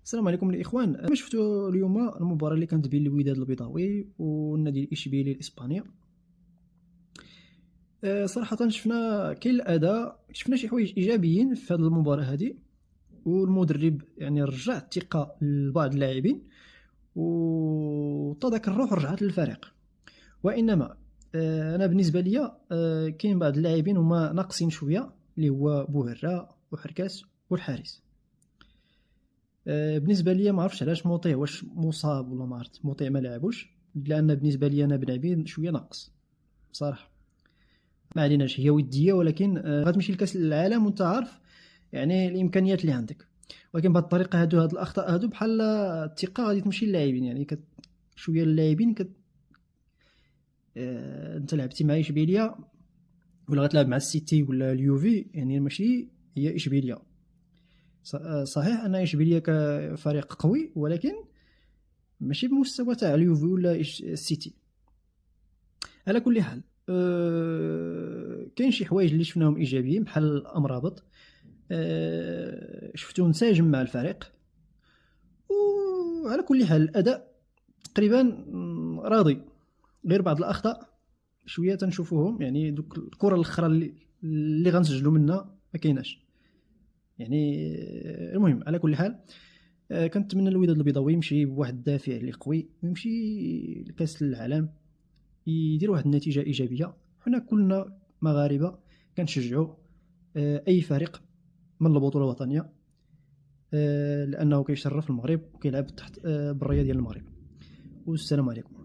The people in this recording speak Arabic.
السلام عليكم الاخوان. ما شفتوا اليوم المباراه اللي كانت بين الوداد البيضاوي والنادي الاشبيلي الاسباني؟ صراحه شفنا كاين الاداء، شفنا شي حوايج ايجابيين في هذه المباراه هذه، والمدرب يعني رجع الثقه لبعض اللاعبين وطاق الروح رجعت للفريق. وانما انا بالنسبه لي كاين بعض اللاعبين هما ناقصين شويه، اللي هو بوهره وحركاس والحارس. بالنسبه لي ما عرفتش علاش موطيع واش مصاب ولا ما عرفت، موطيع ما لعبوش، لان بالنسبه لي انا بن شويه ناقص بصراحه. ما عليناش، هي وديه، ولكن غتمشي لكاس العالم وانت عارف يعني الامكانيات اللي عندك، ولكن بهذه الطريقه هاد الاخطاء هادو بحال الثقه غادي تمشي للاعبين، يعني شويه اللاعبين انت لعبتي مع اشبيليا ولا غتلعب مع السيتي ولا اليوفي، يعني ماشي هي اشبيليا. صحيح ان اشبيليا كفريق قوي، ولكن ماشي بمستوى تاع اليوفي ولا السيتي. على كل حال كاين شي حوايج اللي شفناهم ايجابيين بحال الامرابط، شفتو منسجم مع الفريق. وعلى كل حال الاداء تقريبا راضي، غير بعض الاخطاء شويه تنشوفوهم، يعني دوك الكره الاخرى اللي غنسجلوا منها ما كايناش. يعني المهم على كل حال كنتمنى الوداد البيضاوي يمشي بواحد الدافع اللي قوي ويمشي لكاس العالم، يدير واحد النتيجه ايجابيه. حنا كلنا مغاربه كنشجعوا اي فريق من البطوله الوطنيه، لانه كيشرف المغرب وكيلعب تحت بالرايه ديال المغرب. والسلام عليكم.